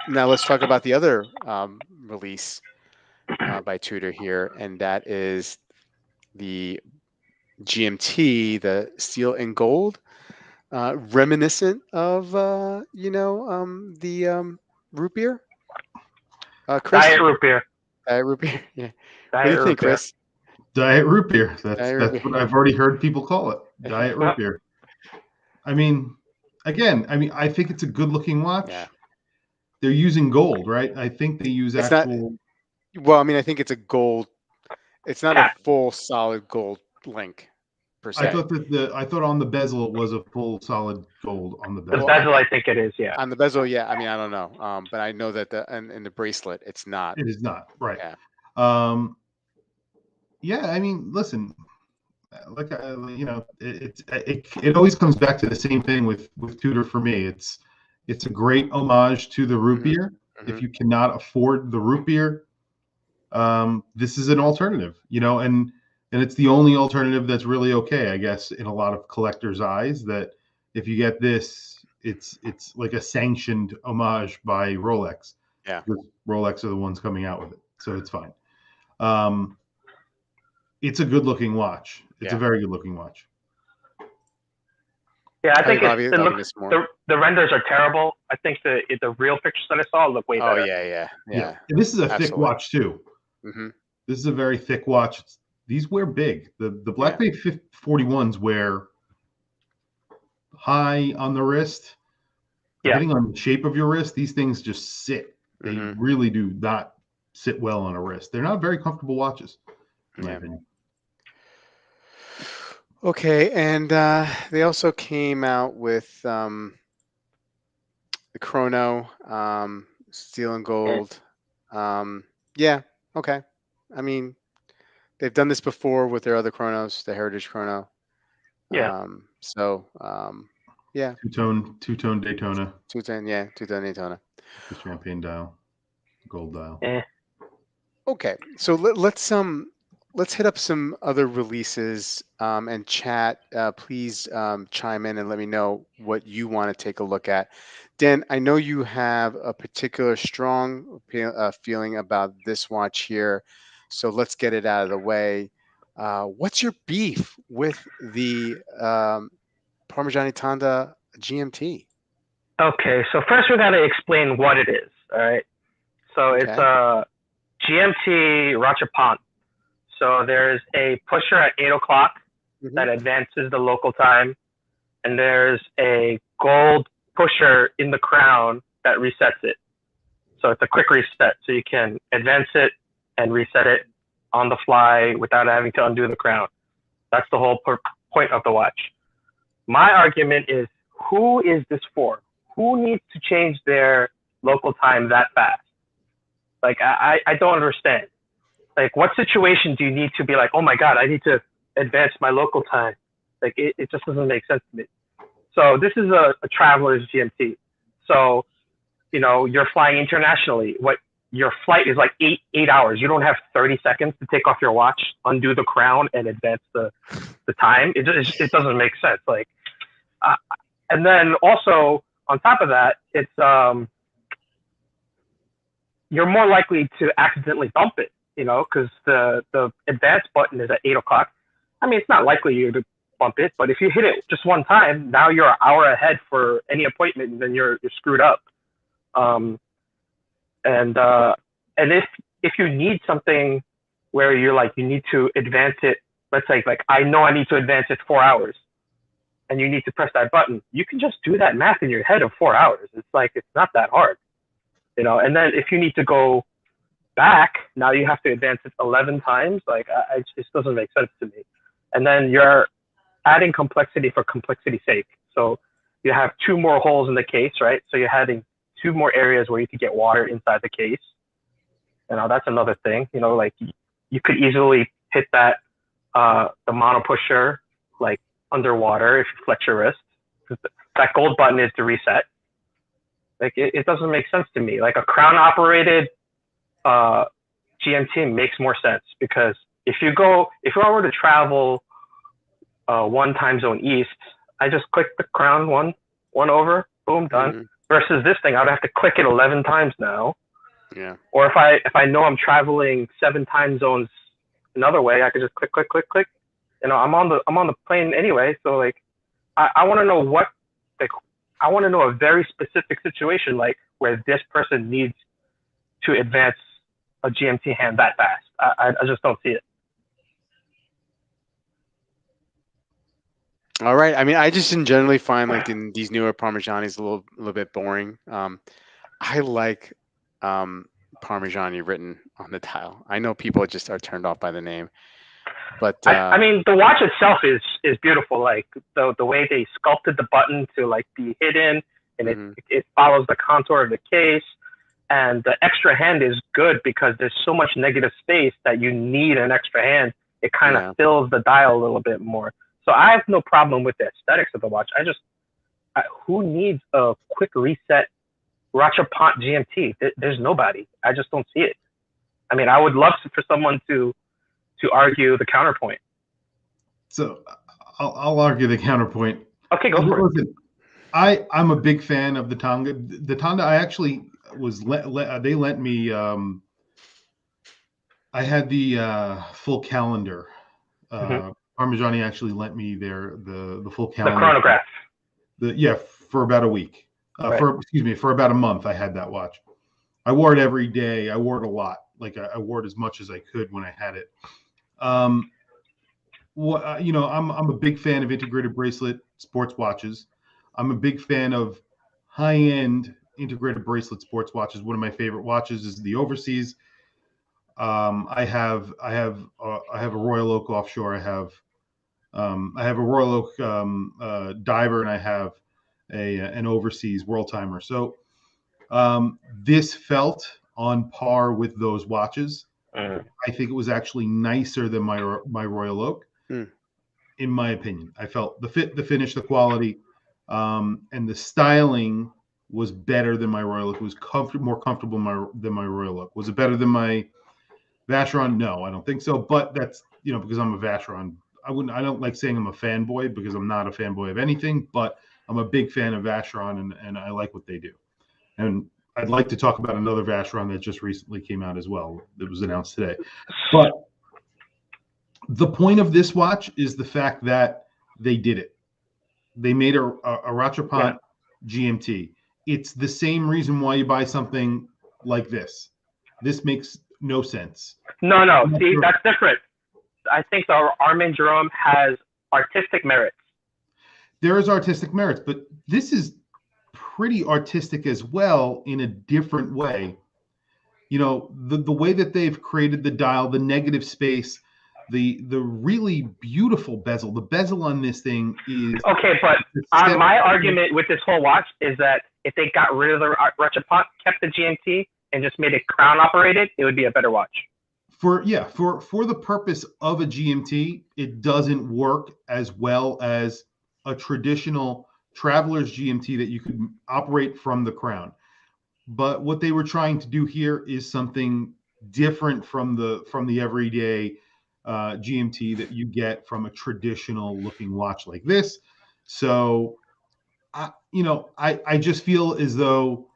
now let's talk about the other release by Tudor here, and that is the GMT, the steel and gold, reminiscent of the root beer. Chris, Diet root beer. root beer. Yeah. What Diet do you root think, beer. Chris? Diet root beer. That's Diet root that's beer. what I've already heard people call it. Diet root beer. I mean, again, I think it's a good looking watch. Yeah. They're using gold, right? I think they use It's actual. Well, I mean, I think it's a gold. It's not Yeah. a full solid gold link per se. I thought on the bezel it was a full solid gold on the The bezel. bezel, I think it is, yeah. On the bezel, yeah. I mean, I don't know, but I know that in the bracelet, it's not. It is not, right? Yeah. Yeah. I mean, listen, like it always comes back to the same thing with Tudor for me. It's a great homage to the root beer. If you cannot afford the root beer, this is an alternative, and it's the only alternative that's really okay, I guess, in a lot of collectors' eyes. That if you get this, it's like a sanctioned homage by Rolex. Yeah, Rolex are the ones coming out with it, so it's fine. It's a good looking watch. It's a very good looking watch. Yeah, I think it looks, the renders are terrible. I think the real pictures that I saw look way better. Oh yeah. And this is a thick watch too. This is a very thick watch. These wear big. The Black Bay 41s wear high on the wrist. Depending on the shape of your wrist, these things just sit. They really do not sit well on a wrist. They're not very comfortable watches, in my opinion. Okay, and they also came out with the chrono, steel and gold. Yeah, okay. I mean, they've done this before with their other chronos, the Heritage chrono. Yeah. Yeah. Two-tone Daytona. Two-tone Daytona. The champagne dial, gold dial. Okay, so let's hit up some other releases and chat. Please chime in and let me know what you want to take a look at. Dan, I know you have a particular strong feeling about this watch here, so let's get it out of the way. What's your beef with the Parmigiani Tonda GMT? Okay, so first we got to explain what it is. All right, so it's a GMT Rattrapant. So there's a pusher at 8 o'clock that advances the local time, and there's a gold pusher in the crown that resets it. So it's a quick reset, so you can advance it and reset it on the fly without having to undo the crown. That's the whole point of the watch. My argument is, who is this for? Who needs to change their local time that fast? Like, I don't understand. Like, what situation do you need to be like, oh my God, I need to advance my local time? Like, it just doesn't make sense to me. So this is a traveler's GMT. So, you're flying internationally. Your flight is like eight hours. You don't have 30 seconds to take off your watch, undo the crown, and advance the time. It doesn't make sense. Like, and then also on top of that, it's you're more likely to accidentally bump it. Because the advance button is at 8 o'clock. I mean, it's not likely you to bump it, but if you hit it just one time, now you're an hour ahead for any appointment, and then you're screwed up. And if you need something where you're like, you need to advance it, let's say like I know I need to advance it 4 hours, and you need to press that button, you can just do that math in your head of 4 hours. It's like, it's not that hard, And then if you need to go back, now you have to advance it 11 times. Like, it just doesn't make sense to me. And then you're adding complexity for complexity's sake. So you have 2 more holes in the case, right? So you're adding 2 more areas where you could get water inside the case. That's another thing. Like, you could easily hit that the mono pusher like underwater if you flex your wrist. That gold button is to reset. Like, it doesn't make sense to me. Like, a crown operated GMT makes more sense, because if I were to travel 1 time zone east, I just click the crown one over, boom, done. Versus this thing, I'd have to click it 11 times now. Yeah. Or if I know I'm traveling 7 time zones another way, I could just click, You know, I'm on the plane anyway, so like, I want to know I want to know a very specific situation, like where this person needs to advance a GMT hand that fast. I just don't see it. All right. I mean, I just generally find like in these newer Parmigianis a little bit boring. I like Parmigiani written on the dial. I know people just are turned off by the name, but I mean, the watch itself is beautiful. Like the way they sculpted the button to like be hidden, and it follows the contour of the case. And the extra hand is good because there's so much negative space that you need an extra hand. It kind of fills the dial a little bit more. So I have no problem with the aesthetics of the watch. Who needs a quick reset Vacheron GMT? There's nobody. I just don't see it. I mean, I would love for someone to argue the counterpoint. So I'll argue the counterpoint. Okay, go for it. I'm a big fan of the Tonga. The Tonga, I actually they lent me. I had the full calendar. Parmigiani actually lent me the full calendar. The chronograph. For about a week. Right. For about a month, I had that watch. I wore it every day. I wore it a lot. Like I wore it as much as I could when I had it. I'm a big fan of integrated bracelet sports watches. I'm a big fan of high-end integrated bracelet sports watches. One of my favorite watches is the Overseas. I have a Royal Oak offshore. I have a Royal Oak diver, and I have an Overseas World Timer. So this felt on par with those watches. I think it was actually nicer than my Royal Oak, in my opinion. I felt the fit, the finish, the quality, and the styling was better than my Royal Oak. It was more comfortable than my Royal Oak. Was it better than my Vacheron? No, I don't think so. But that's because I'm a Vacheron. I don't like saying I'm a fanboy because I'm not a fanboy of anything. But I'm a big fan of Vacheron, and I like what they do. And I'd like to talk about another Vacheron that just recently came out as well. That was announced today. But the point of this watch is the fact that they did it. They made a Vacheron GMT. It's the same reason why you buy something like this. This makes no sense. No. See, that's different. I think the Armin Jerome has artistic merits. There is artistic merits, but this is pretty artistic as well in a different way. The way that they've created the dial, the negative space, the really beautiful bezel. The bezel on this thing is okay. But my argument with this whole watch is that if they got rid of the Vacheron, kept the GMT, and just made it crown operated, it would be a better watch. For the purpose of a GMT, it doesn't work as well as a traditional traveler's GMT that you could operate from the crown. But what they were trying to do here is something different from the everyday GMT that you get from a traditional looking watch like this. So, I just feel as though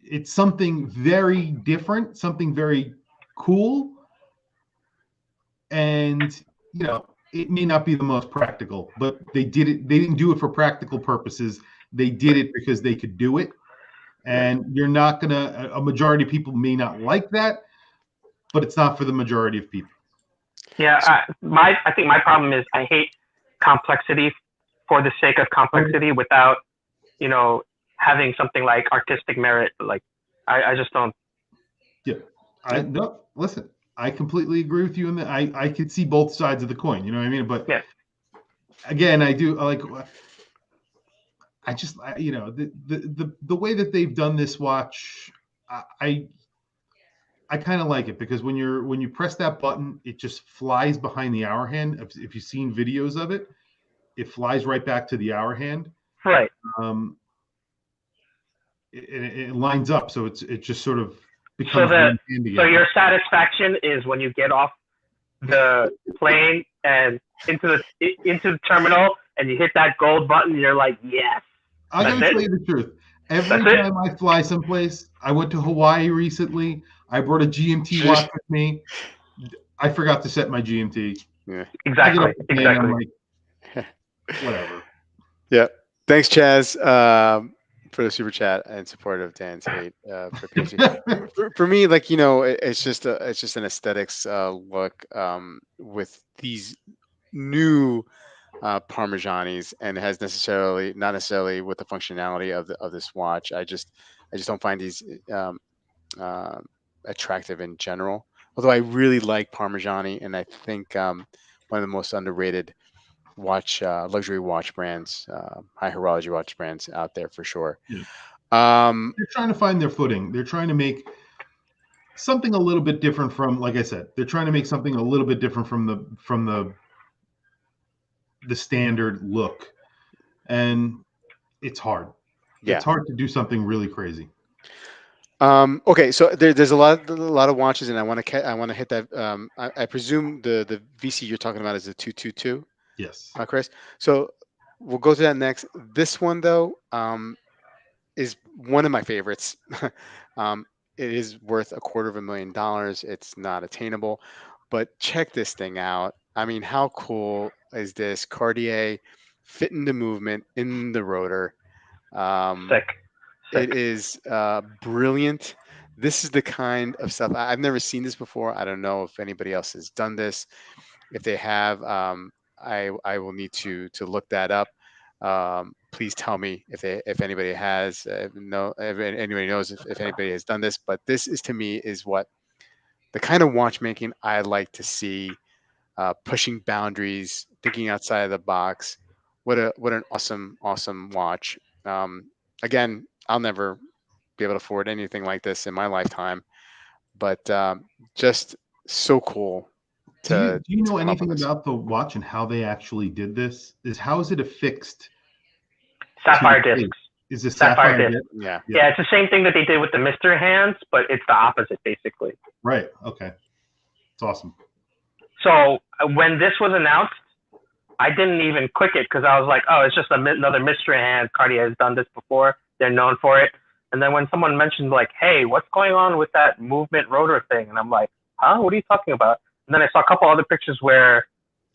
it's something very different, something very cool, and it may not be the most practical, but they did it. They didn't do it for practical purposes. They did it because they could do it. And you're not gonna. A majority of people may not like that, but it's not for the majority of people. Yeah, I think my problem is I hate complexity for the sake of complexity without, having something like artistic merit. Like I just don't. Yeah, listen. I completely agree with you in that. I could see both sides of the coin. You know what I mean? But again, I do like. The way that they've done this watch, I kind of like it because when you press that button, it just flies behind the hour hand. If you've seen videos of it, it flies right back to the hour hand. Right. It lines up, so it just sort of. So your satisfaction is when you get off the plane and into the terminal and you hit that gold button, you're like, yes. I'm going to tell you the truth. Every time I fly someplace, I went to Hawaii recently. I brought a GMT watch with me. I forgot to set my GMT. Yeah. Exactly. I'm Exactly. like, whatever. Yeah. Thanks, Chaz, for the super chat and support of Dan's hate for PhD. For me, like, you know, it's just an aesthetics look with these new Parmigianis, and it has not necessarily with the functionality of this watch. I just don't find these uh, attractive in general. Although I really like Parmigiani, and I think one of the most underrated luxury watch brands, high horology watch brands out there for sure. Yeah. They're trying to find their footing. They're trying to make something a little bit different from, like I said, they're trying to make something a little bit different from the standard look, and it's hard. Yeah. It's hard to do something really crazy. Okay, so there's a lot of watches, and I want to hit that. I presume the VC you're talking about is the 222. Yes. Chris. So we'll go to that next. This one though is one of my favorites. It is worth $250,000. It's not attainable, but check this thing out. I mean, how cool is this? Cartier fit into movement in the rotor. Sick. It is brilliant. This is the kind of stuff I've never seen this before. I don't know if anybody else has done this. If they have, I will need to look that up. Please tell me if anybody has anybody knows if anybody has done this. But this is, to me, is what the kind of watchmaking I like to see, pushing boundaries, thinking outside of the box. What an awesome watch. Again, I'll never be able to afford anything like this in my lifetime, but just so cool. Do you know anything about the watch and how they actually did this? How is it affixed? Sapphire discs. Is it sapphire disc? Yeah. Yeah, it's the same thing that they did with the Mister hands, but it's the opposite, basically. Right. Okay. It's awesome. So when this was announced, I didn't even click it because I was like, oh, it's just another Mister hand. Cartier has done this before. They're known for it. And then when someone mentioned, like, hey, what's going on with that movement rotor thing? And I'm like, huh? What are you talking about? And then I saw a couple other pictures where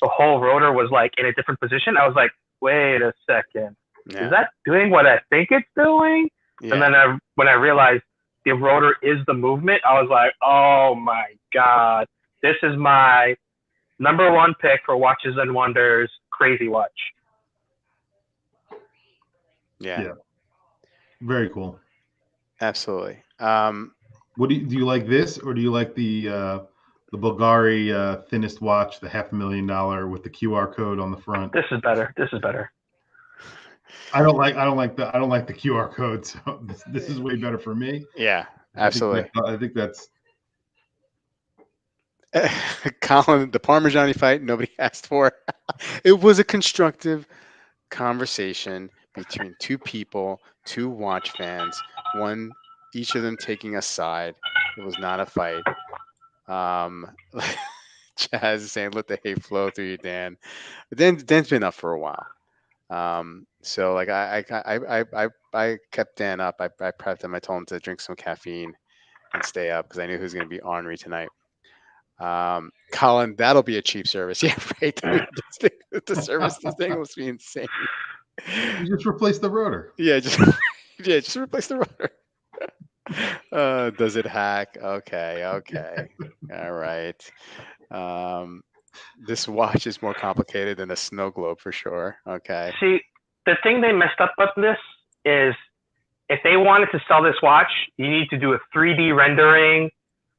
the whole rotor was, like, in a different position. I was like, wait a second. Yeah. Is that doing what I think it's doing? Yeah. And then when I realized the rotor is the movement, I was like, oh, my God. This is my number one pick for Watches and Wonders crazy watch. Yeah. Very cool. Absolutely. What do you like this, or do you like the Bulgari thinnest watch, the $500,000 with the QR code on the front? This is better. I don't like the QR code, so this is way better for me. Yeah, absolutely. I think that's Colin, the Parmigiani fight nobody asked for. It was a constructive conversation between two people, two watch fans, each of them taking a side. It was not a fight. Chaz is saying, "Let the hate flow through you, Dan." But Dan's been up for a while. So like I kept Dan up. I prepped him. I told him to drink some caffeine and stay up because I knew he was going to be ornery tonight. Colin, that'll be a cheap service. Yeah, right. The service, this thing must be insane. You just replace the rotor. Yeah, just replace the rotor. Does it hack? Okay. All right. This watch is more complicated than a snow globe for sure. Okay. See, the thing they messed up with this is if they wanted to sell this watch, you need to do a 3D rendering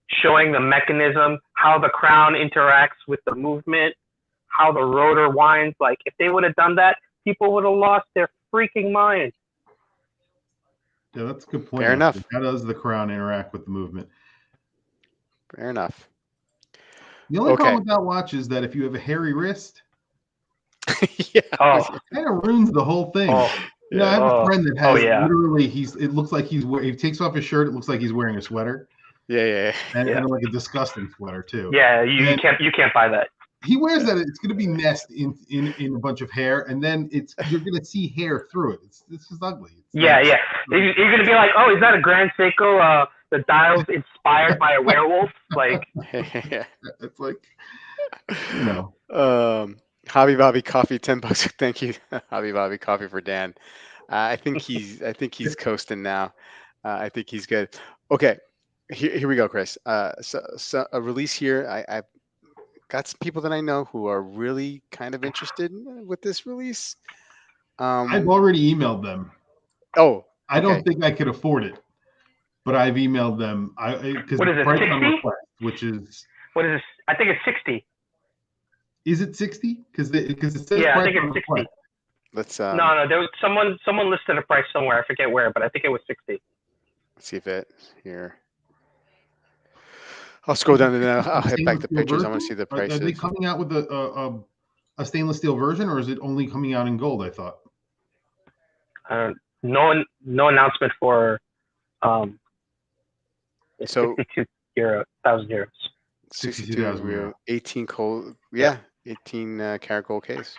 showing the mechanism, how the crown interacts with the movement, how the rotor winds. Like, if they would have done that, people would have lost their freaking mind. Yeah, that's a good point. Fair enough. How does the crown interact with the movement? Fair enough. The only problem with that watch is that if you have a hairy wrist, yeah, it kind of ruins the whole thing. I have a friend that has literally, it looks like he takes off his shirt, it looks like he's wearing a sweater. Yeah. And like a disgusting sweater too. Yeah, you can't buy that. He wears that. It's going to be nest in a bunch of hair, and then you're going to see hair through it. This is ugly. Yeah. You're going to be like, oh, is that a Grand Seiko? The dial's inspired by a werewolf. Like, it's like, You know. Hobby Bobby Coffee, $10. Thank you, Hobby Bobby Coffee for Dan. I think he's coasting now. I think he's good. Okay, here we go, Chris. So a release here. I've got some people that I know who are really kind of interested with this release. I've already emailed them. Oh, I okay. don't think I could afford it, but I've emailed them. Because What is the it, price on 60? request, which is What is this? I think it's 60. Is it 60? Because it says Yeah, I price think on it's 60. request. Let's No, there was someone listed a price somewhere. I forget where, but I think it was 60. let's see if it here. I'll scroll down and then I'll hit back the pictures. I want to see the prices. Are they coming out with a stainless steel version, or is it only coming out in gold? I thought. No announcement for So 62,000 euros. 62,000 euro. 18 cold, yeah, 18 karat gold case.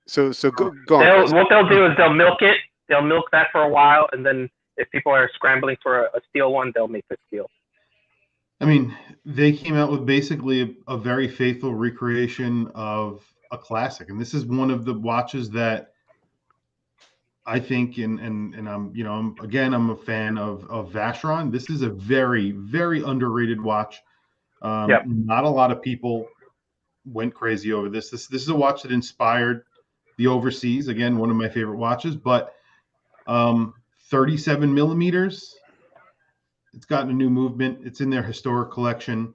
So go on. What they'll do is they'll milk it. They'll milk that for a while, and then if people are scrambling for a steel one, they'll make the steel. I mean, they came out with basically a very faithful recreation of a classic, and this is one of the watches that I think, and I'm a fan of Vacheron. This is a very, very underrated watch. Yep. Not a lot of people went crazy over this. This is a watch that inspired the Overseas. Again, one of my favorite watches, but 37 millimeters. It's gotten a new movement. It's in their historic collection.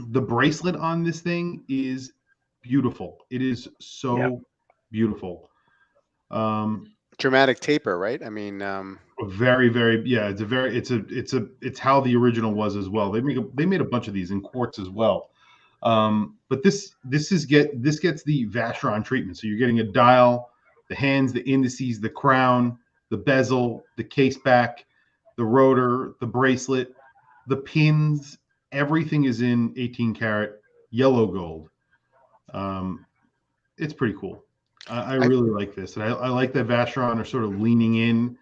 The bracelet on this thing is beautiful. It is so beautiful. Dramatic taper, right? I mean, very, very, yeah. It's how the original was as well. They made a bunch of these in quartz as well. But this gets the Vacheron treatment. So you're getting a dial, the hands, the indices, the crown, the bezel, the case back, the rotor, the bracelet, the pins. Everything is in 18 karat yellow gold. It's pretty cool. I really like this, and I like that Vacheron are sort of leaning in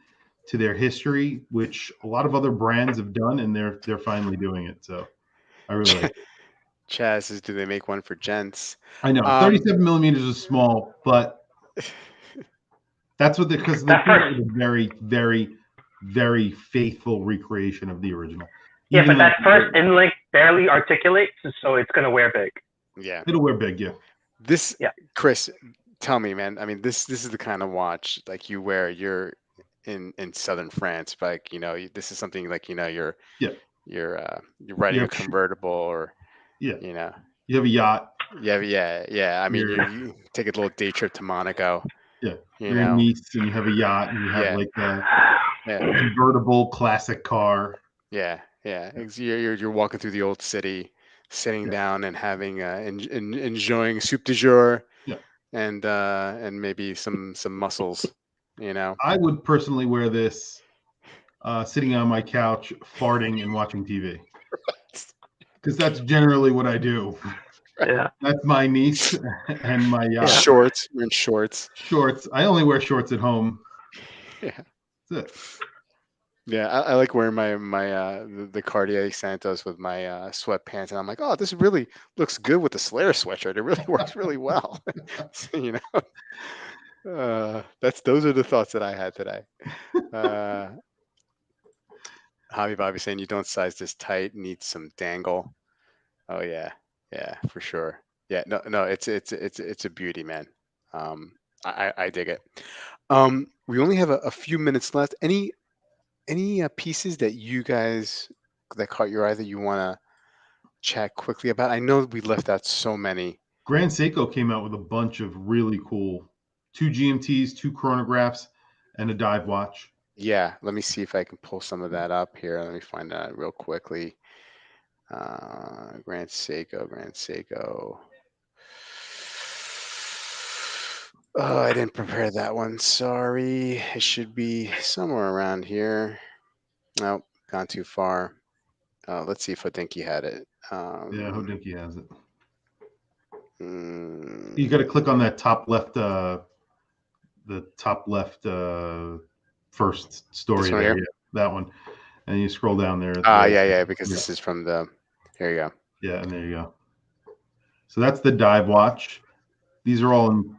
to their history, which a lot of other brands have done, and they're finally doing it. So I really like it. Chaz says, do they make one for gents? I know 37 millimeters is small, but that's what because they're a very, very, very faithful recreation of the original. Yeah, but that first inlink barely articulates, so it's gonna wear big. Yeah, it'll wear big. Yeah. Chris, tell me, man. I mean, this is the kind of watch like you wear. You're in southern France, but this is something like you're riding a convertible or you have a yacht. Yeah. I mean, you take a little day trip to Monaco. Yeah, you're in Nice and you have a yacht and you have like a convertible classic car. Yeah. You're walking through the old city, sitting down and having enjoying soup du jour. Yeah. And maybe some mussels. I would personally wear this sitting on my couch, farting and watching TV. Because that's generally what I do. Yeah. That's my niece and my yacht. Shorts. We're in shorts. Shorts. I only wear shorts at home. Yeah. That's it. Yeah, I like wearing my the Cartier Santos with my sweatpants, and I'm like, oh, this really looks good with the Slayer sweatshirt. It really works really well. So, those are the thoughts that I had today. Hobby Bobby saying you don't size this tight, need some dangle. Oh yeah, for sure. Yeah, no, it's a beauty, man. I dig it. We only have a few minutes left. Any pieces that you guys that caught your eye that you want to chat quickly about? I know we left out so many. Grand Seiko came out with a bunch of really cool 2 GMTs, 2 chronographs, and a dive watch. Yeah, let me see if I can pull some of that up here. Let me find that real quickly. Grand Seiko. Oh, I didn't prepare that one. Sorry. It should be somewhere around here. Nope, gone too far. Let's see if Hodinky had it. Yeah, Hodinky has it. You got to click on that top left, the top left first story there. Yeah, that one. And you scroll down there. Yeah, because this is from the. Here you go. Yeah, and there you go. So that's the dive watch. These are all in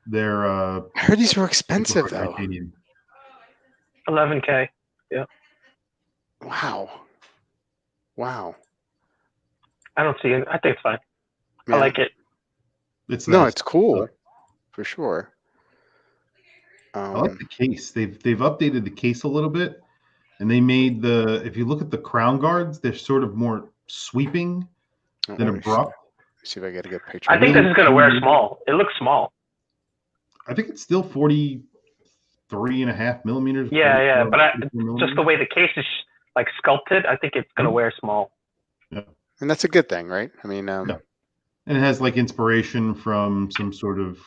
their I heard these were expensive though. titanium. 11K. Yeah. Wow. Wow. I don't see it. I think it's fine. Yeah. I like it. It's No, nice. it's cool for sure. I like the case. They've updated the case a little bit, and they made if you look at the crown guards, they're sort of more sweeping than abrupt. See if I get a good picture. I think this is going to wear small. It looks small. I think it's still 43.5 millimeters. Yeah, but just the way the case is like sculpted, I think it's going to wear small. Yeah, and that's a good thing, right? I mean, yeah. And it has like inspiration from some sort of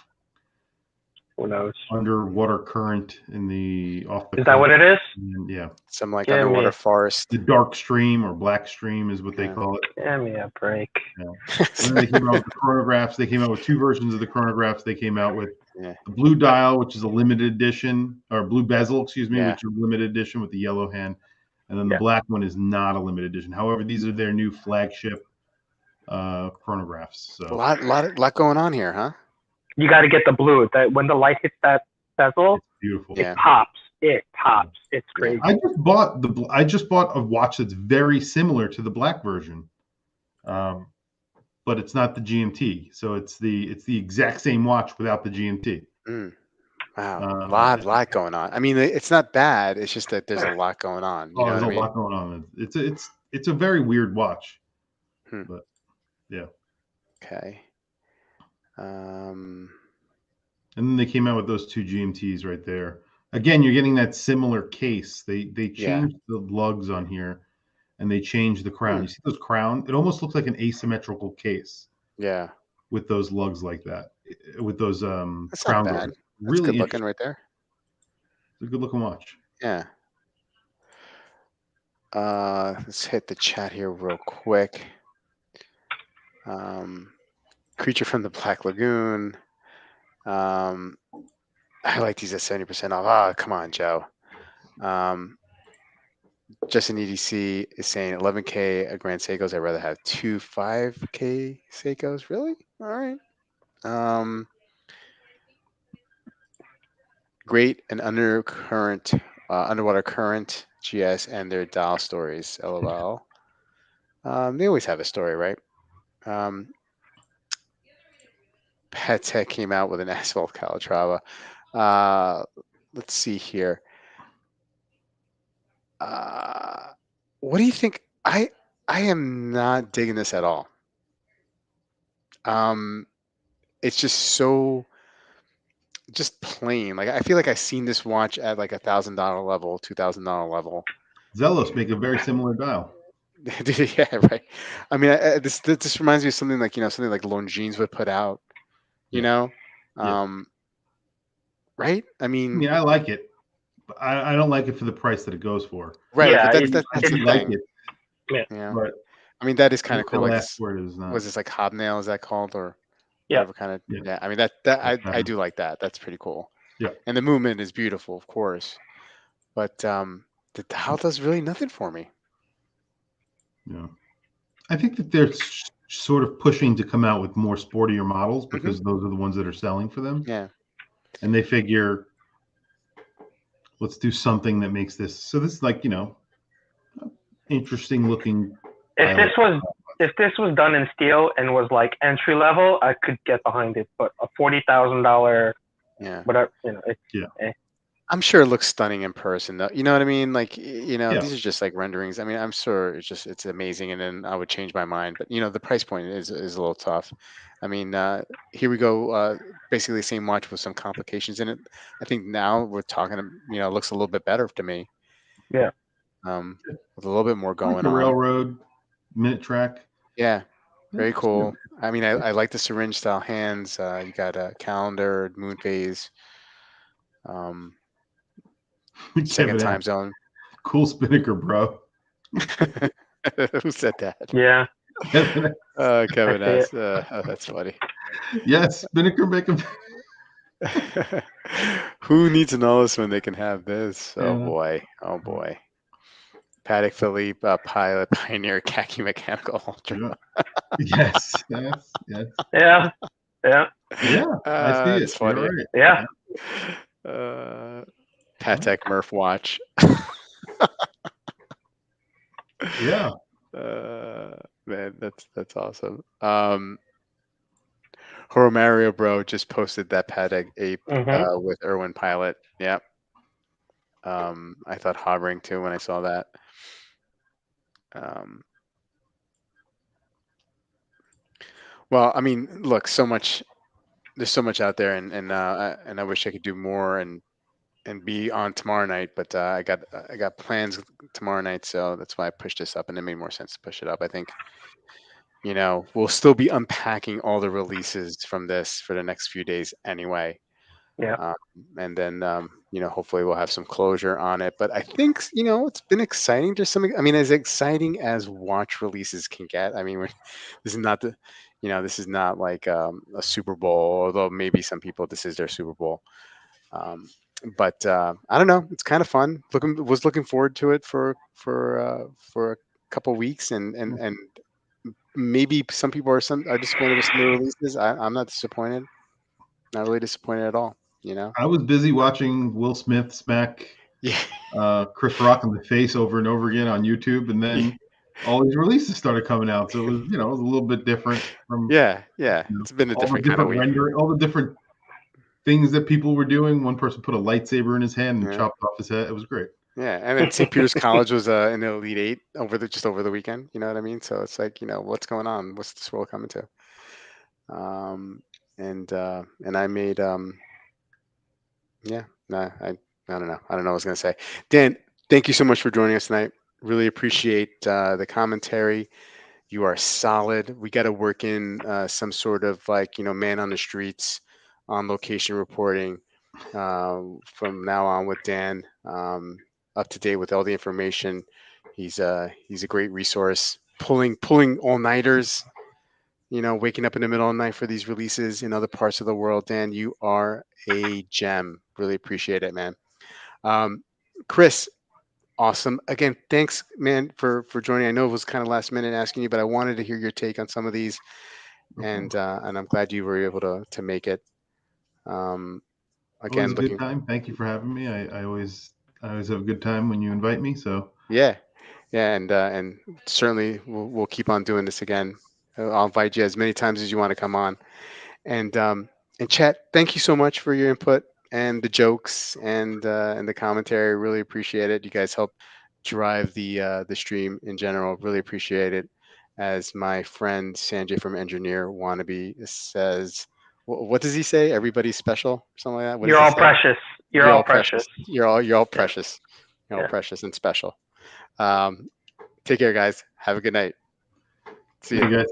who knows underwater current in the off. Is that what it is? And, yeah, some like underwater forest. The dark stream or black stream is what they call it. Give me a break. Yeah. And then they came out with the chronographs. They came out with 2 versions of the chronographs. They came out with the blue dial, which is a limited edition, or blue bezel, excuse me, which is a limited edition with the yellow hand. And then the black one is not a limited edition. However, these are their new flagship chronographs. So a lot going on here, huh? You got to get the blue. That when the light hits that bezel, it's beautiful. It pops. It pops. It's crazy. I just bought a watch that's very similar to the black version, but it's not the GMT. So it's the exact same watch without the GMT. Wow, lot going on. I mean, it's not bad. It's just that there's a lot going on. You know there's what I mean? lot going on. It's a very weird watch, but yeah. Okay. And then they came out with those 2 GMTs right there. Again, you're getting that similar case. They changed the lugs on here, and they changed the crown. You see those crown? It almost looks like an asymmetrical case. Yeah. With those lugs like that, with those That's crown not bad. guards. That's Really good looking right there. It's a good looking watch. Yeah. Let's hit the chat here real quick. Creature from the Black Lagoon. I like these at 70% off. Ah, come on, Joe. Justin EDC is saying 11K a Grand Seikos. I'd rather have 2 5K Seikos. Really? All right. Great and underwater current GS and their dial stories. LOL. They always have a story, right? Patek came out with an asphalt Calatrava. Let's see here. What do you think? I am not digging this at all. It's just so just plain. Like I feel like I've seen this watch at like $1,000 level, $2,000 level. Zelos make a very similar dial. Yeah, right. I mean, this reminds me of something like something like Longines would put out. You know, right? I mean, I like it. But I don't like it for the price that it goes for. Right. Yeah, that's the like thing. it. Yeah. But I mean, that is kind of cool. The Like, last word is not. was this like hobnail? Is that called or Yeah. whatever kind of? Yeah. I mean, that I do like that. That's pretty cool. Yeah. And the movement is beautiful, of course. But the dial does really nothing for me. Yeah. I think that they're sort of pushing to come out with more sportier models because those are the ones that are selling for them. Yeah. And they figure, let's do something that makes this. So this is like, interesting looking. If this was done in steel and was like entry level, I could get behind it. But a $40,000, whatever, I'm sure it looks stunning in person, though. You know what I mean? Like, these are just like renderings. I mean, I'm sure it's amazing, and then I would change my mind. But the price point is a little tough. I mean, here we go. Basically, the same watch with some complications in it. I think now we're talking. It looks a little bit better to me. Yeah. With a little bit more going the on. Railroad minute track. Yeah. Very cool. I mean, I like the syringe style hands. You got a calendar, moon phase. Second time zone. Cool Spinnaker, bro. Who said that? Yeah. Kevin S. That's funny. Yes, Spinnaker make a. Who needs an Ollis when they can have this? Oh boy. Oh boy. Patek Philippe Pilot Pioneer Khaki Mechanical Ultra. Yeah. Yes. Yes. Yes. Yeah. Yeah. Yeah. I see It's it. funny. You're right. Yeah. Patek Murph watch. Yeah. Man, that's awesome. Mario Bro just posted that Patek Ape Mhm. with Irwin Pilot. Yep. I thought hovering too when I saw that. Well, I mean, look, there's so much out there, and I wish I could do more and be on tomorrow night, but I got plans tomorrow night, so that's why I pushed this up, and it made more sense to push it up. I think, we'll still be unpacking all the releases from this for the next few days anyway. Yeah. And then, hopefully we'll have some closure on it. But I think, it's been exciting. There's something, I mean, as exciting as watch releases can get. I mean, this is not this is not like a Super Bowl, although maybe some people, this is their Super Bowl. But I don't know. It's kind of fun. Was looking forward to it for a couple weeks, and maybe some people are disappointed with some of the releases. I'm not disappointed. Not really disappointed at all. I was busy watching Will Smith smack Yeah. Chris Rock in the face over and over again on YouTube, and then all these releases started coming out. So it was, it was a little bit different from Yeah. It's been a all the different kind of different week. rendering, all the different things that people were doing. One person put a lightsaber in his hand and chopped off his head. It was great. Yeah, and then St. Peter's College was in the Elite Eight just over the weekend. You know what I mean? So it's like, what's going on? What's this world coming to? And I made I don't know. I don't know what I was gonna say. Dan, thank you so much for joining us tonight. Really appreciate the commentary. You are solid. We got to work in some sort of man on the streets, on location reporting from now on with Dan. Up to date with all the information. He's a great resource. Pulling all-nighters. Waking up in the middle of the night for these releases in other parts of the world. Dan, you are a gem. Really appreciate it, man. Chris, awesome. Again, thanks, man, for joining. I know it was kind of last minute asking you, but I wanted to hear your take on some of these, and I'm glad you were able to make it. Again, Always a good time. Thank you for having me. I always have a good time when you invite me. So yeah, and certainly we'll keep on doing this again. I'll invite you as many times as you want to come on, and Chet, thank you so much for your input and the jokes and the commentary. Really appreciate it. You guys help drive the stream in general. Really appreciate it. As my friend Sanjay from Engineer Wannabe says, what does he say? Everybody's special, something like that. What You're all precious. You're all precious. You're all precious. You're all precious and special. Take care, guys. Have a good night. See you guys.